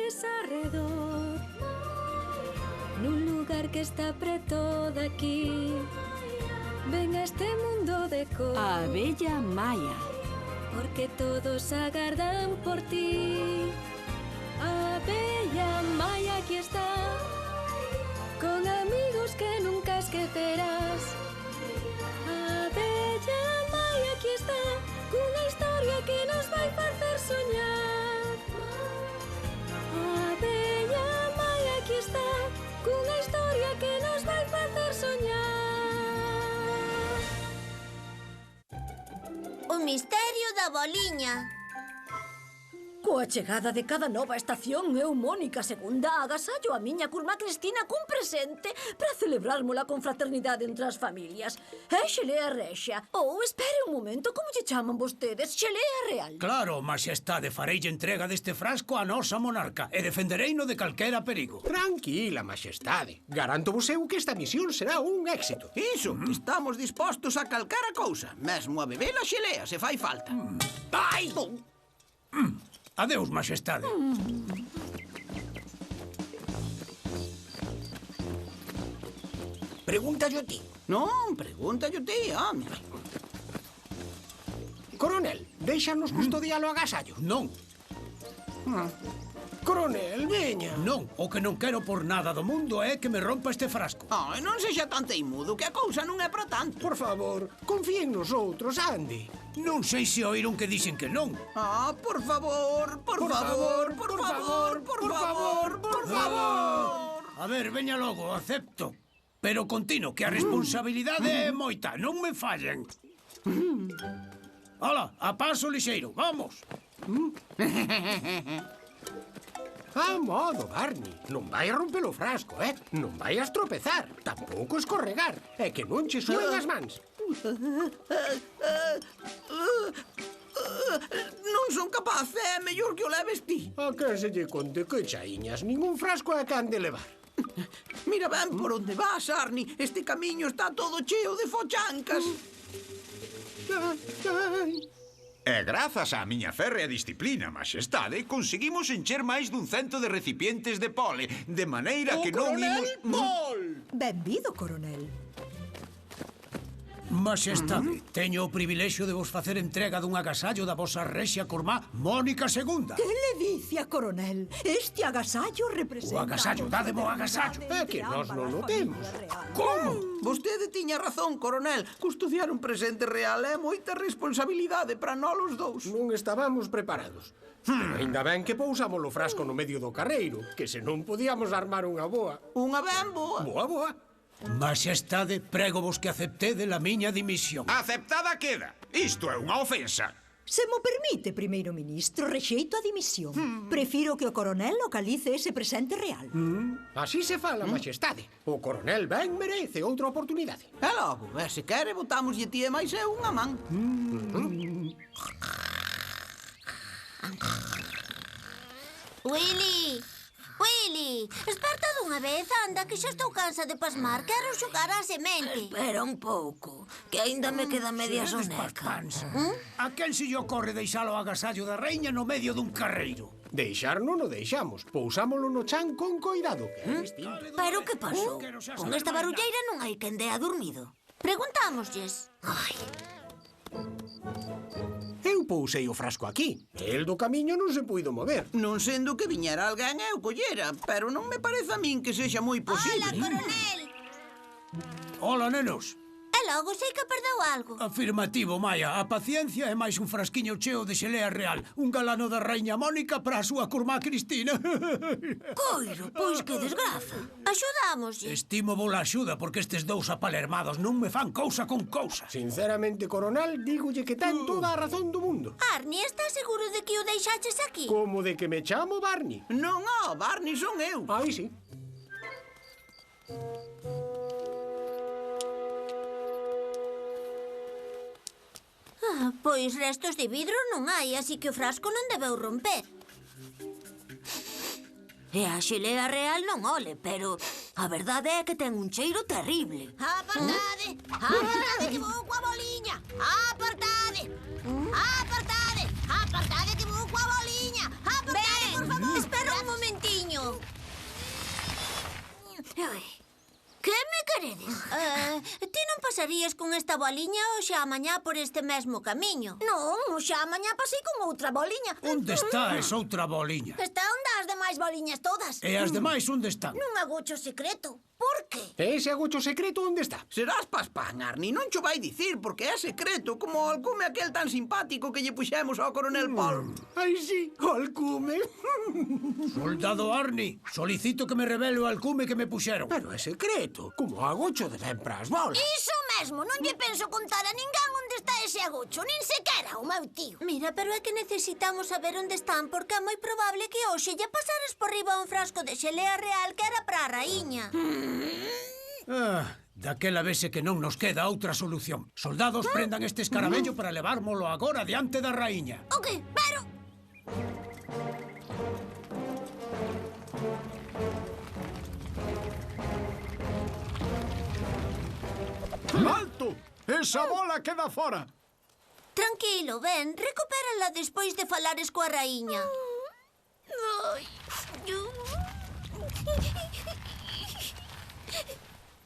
flores arredor, nun lugar que está preto daqui. Ven a este mundo de cor, A abella Maya. porque todos agardan por ti. A abella Maya aquí está, con amigos que nunca esquecerás. A abella Maya aquí está, cunha historia que nos vai facer soñar. A abella Maya aquí está, cunha historia que nos vai facer soñar. O misterio da boliña. Coa chegada de cada nova estación, eu, Mónica II, agasallo a miña curmá Cristina cun presente para celebrármola con fraternidade entre as familias. É xelea rexa. Ou, espere un momento, como lle chaman vostedes? Xelea real. Claro, Maxestade, fareille entrega deste frasco á nosa monarca e defendereino de calquera perigo. Tranquila, Maxestade. Garanto-vos eu que esta misión será un éxito. Iso, estamos dispostos a calcara cousa, mesmo a beber a xelea se fai falta. Ai! Adeus, Maxestade. Pregúntallo a ti. Non, pregúntallo ti, home. Coronel, déixanos custodialo a agasallo. Non, Coronel, veña. non, o que non quero por nada do mundo é que me rompa este frasco. Ai, non sexa tan teimudo, que a cousa non é para tanto. Por favor, confíen nos outros, ande. Non sei se oíron que dixen que non. Ah, por favor, por favor, por favor, por favor, por favor. A ver, veña logo, acepto. Pero continuo, que a responsabilidade é moita, non me fallen. Ola, a paso lixeiro, vamos. A modo, Barney. Non vai a romper o frasco, Non vai a estropezar, tampouco escorregar. É que non che suen as mans. Non son capaz, é mellor que o leves ti. A quen se lle conte que chaiñas, ningún frasco é can de levar. Mira ben por onde vas, Arnie. Este camiño está todo cheo de fochancas. Ai. E grazas á miña férrea disciplina, Maxestade, conseguimos encher máis dun 100 de recipientes de pole, de maneira que non imos... Benvido, coronel. Maxestade, teño o privilexio de vos facer entrega dun agasallo da vosa rexia curmá Mónica II. Que le dice a coronel? Este agasallo representa... O agasallo, dádemo o agasallo. É que nós non o temos. Como? Vostede tiña razón, coronel. Custodiar un presente real é moita responsabilidade para nós os dous. Non estábamos preparados. Pero ainda ben que pousamos o frasco no medio do carreiro, que senón podíamos armar unha boa. Unha ben boa. Boa. Maxestade, prego vos que aceptede a miña dimisión. Aceptada queda. Isto é unha ofensa. Se mo permite, primeiro ministro, rexeito a dimisión. Prefiro que o coronel localice ese presente real. Así se fala, Maxestade. O coronel ben merece outra oportunidade. E logo, se quere, botámoslle ti e máis eu unha man. Willy, esperta dunha vez, anda, que xa estou cansa de pasmar. Quero xogar á semente. Espera un pouco, que aínda me queda media soneca. A quen se lle ocorre deixalo o agasallo da reina no medio dun carreiro? Deixar non o deixamos. Pousámolo no chan con coidado. Pero que pasou? Con esta barulleira non hai quen dea dormido. Preguntámoslles. Eu pousei o frasco aquí. El do camiño non se puido mover. Non sendo que viñera alguén eu collera, pero non me parece a min que sexa moi posible. Hola, coronel. Hola, nenos. E logo sei que perdeu algo. Afirmativo, Maia. A paciencia é máis un frasquiño cheo de xelea real. Un galano da reina Mónica para a súa curmá Cristina. Coiro, pois que desgraza. Axudámoslle. Estimo boa axuda porque estes dous apalermados non me fan cousa con cousa. Sinceramente, coronel, dígolle que ten toda a razón do mundo. Arnie, estás seguro de que o deixaches aquí? Como de que me chamo Barney. Non, Barney son eu. Aí sí. Pois restos de vidro non hai, así que o frasco non debeu romper. E a xelea real non ole, pero a verdade é que ten un cheiro terrible. Apartade! Apartade que vou coa boliña! Apartade! Apartade! Apartade que vou coa boliña! Apartade, por favor! Espera un momento. pasarías con esta boliña hoxe a mañá por este mesmo camiño? Non, xa mañá pasei con outra boliña. Onde está esa outra boliña? Está onde as demais boliñas todas. E as demais onde están? Nun agocho secreto. Por que? Ese agocho secreto onde está? Serás paspán, Arni, non cho vai dicir porque é secreto, como o alcume aquel tan simpático que lle puxemos ao coronel Paul. Ai, sí, o alcume. Soldado Arni, solicito que me revele o alcume que me puxeron. Pero é secreto, como o agocho de ben pras bolas. Iso mesmo, non lle penso contar a ninguén onde está ese agocho, nin sequera o meu tío. Mira, pero é que necesitamos saber onde están porque é moi probable que hoxe lle pasares por riba un frasco de xelea real que era para a raíña. Daquela vese que non nos queda outra solución. Soldados, prendan este escaravello para levármolo agora diante da raíña. Ok, pero... Alto! Esa bola queda fora! Tranquilo, ben, recupérala despois de falares coa raíña. Ai.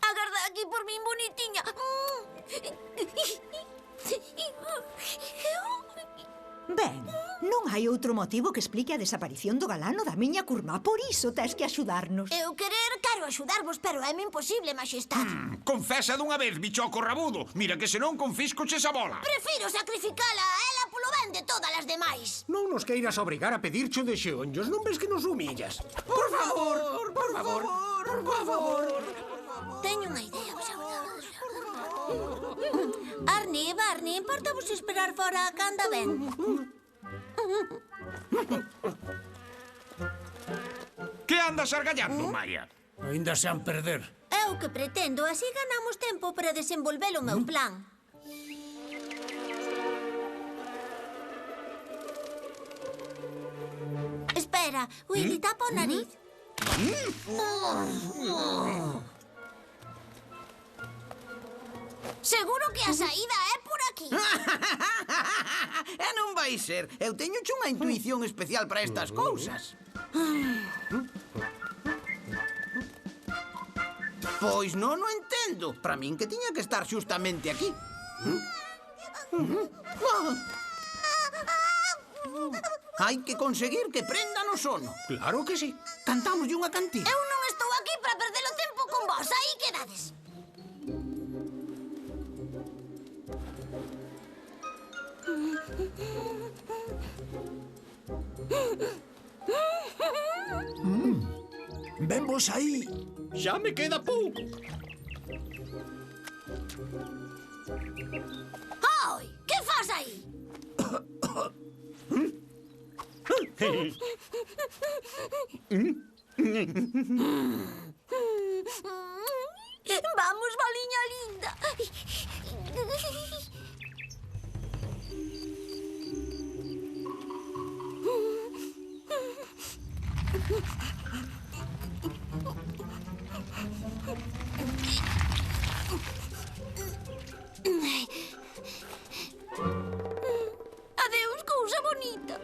Agarda aquí por min, bonitiña. Ben, non hai outro motivo que explique a desaparición do galano da miña curmá. Por iso tes que axudarnos. Eu quero axudarvos, pero é-me imposible, maxestade. Confesa dunha vez, bichoco rabudo. Mira que senón confiscoche esa bola. Prefiro sacrificala a ela polo ben de todas as demais. Non nos queiras obrigar a pedircho de xeonllos, non ves que nos humillas? Por favor, por favor, por favor. Teño unha idea, Arni e Barney, importa-vos esperar fora a canda ben? Que andas argallando, Maia? Ainda se han perder. É o que pretendo, así ganamos tempo para desenvolver o meu plan. Espera, Willy, tapa o nariz. Seguro que a saída é por aquí. E non vai ser. Eu teño unha intuición especial para estas cousas. Pois non o entendo. Para min que tiña que estar xustamente aquí. Hai que conseguir que prenda no sono. Claro que sí. Cantámoslle unha cantiga. Eu non estou aquí para perder o tempo con vos. Aí quedades. Ven vos aí. Xa me queda pouco. Oi, que faz aí? Vamos, boliña linda. Adeus, cousa bonita.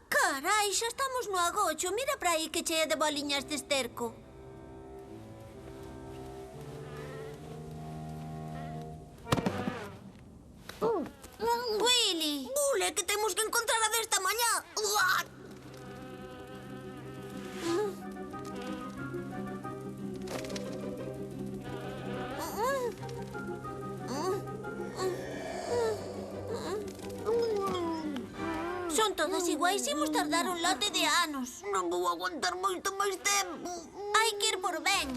Carai, xa estamos no agocho. Mira para aí que chea de boliñas de esterco. Willy! Bule, que temos que encontrar a desta mañá. Son todas iguais, imos tardar un lote de anos. Non vou aguantar moito máis tempo. Hai que ir por ben.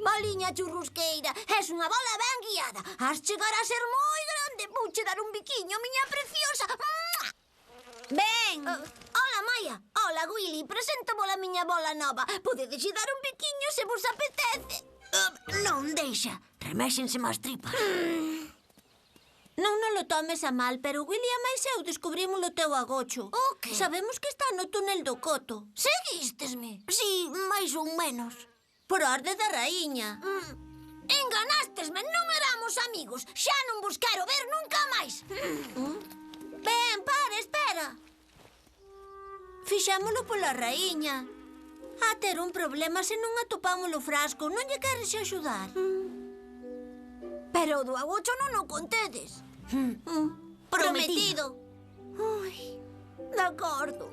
Boliña churrusqueira, és unha bola ben guiada. Has chegar a ser moi grande. Vouche dar un biquiño, miña preciosa. Ben! Hola, Maia. Hola, Willy. Preséntovos a miña bola nova. Podedes dar un biquiño se vos apetece. Non deixa. Reméxense máis tripas. Non lo tomes a mal, pero William e eu descubrimos o teu agocho. O que? Sabemos que está no túnel do Coto. Seguístesme? Si, máis ou menos. Por orde da raíña. Enganástesme, non éramos amigos. Xa non vos quero ver nunca máis. Ben, espera. Fixámolo pola raíña. A ter un problema se non atopamos o frasco. Non lle queres axudar? Pero do agocho non o contedes. Prometido. De acordo.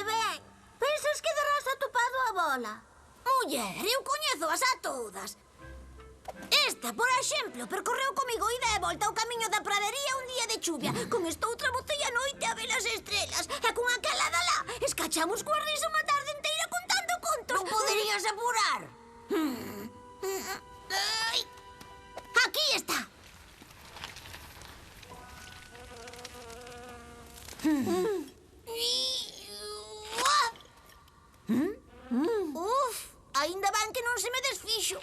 Ben, pensas que darás atopado a bola? Muller, eu coñezoas a todas. Esta, por exemplo, percorreu comigo ida e volta o camiño da pradería un día de chuvia. Con esta outra botei a noite a ver as estrelas. E con aquela da lá, escachamos coa risa unha tarde inteira contando contos. Non poderías apurar? Aquí está. Ainda ben que non se me desfixo.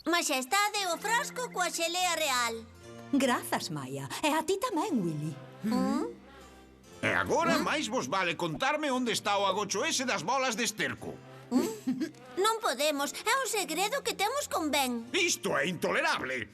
Maxestade, o frasco coa xelea real. Grazas, Maia. E a ti tamén, Willy. E agora máis vos vale contarme onde está o agocho ese das bolas de esterco. Non podemos, é un segredo que temos con Ben. Isto é intolerable.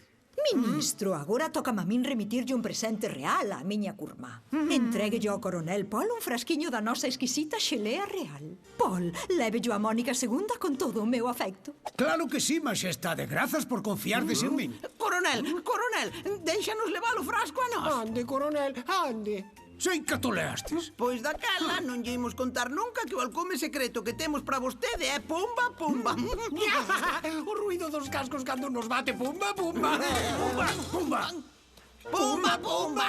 Ministro, agora tócame a min remitirlle un presente real á miña curmá. Entréguelle ao coronel Paul un frasquiño da nosa exquisita xelea real. Paul, lévello a Mónica II con todo o meu afecto. Claro que sí, Maxestade. Grazas por confiardes en min. Coronel, déixanos levar o frasco a nós. Ande, coronel, ande. Sei que atoleastes. Pois daquela non lle imos contar nunca que o alcume secreto que temos para vostede é pumba, pumba. O ruido dos cascos cando nos bate, pumba, pumba. Pumba, pumba. Pumba, pumba.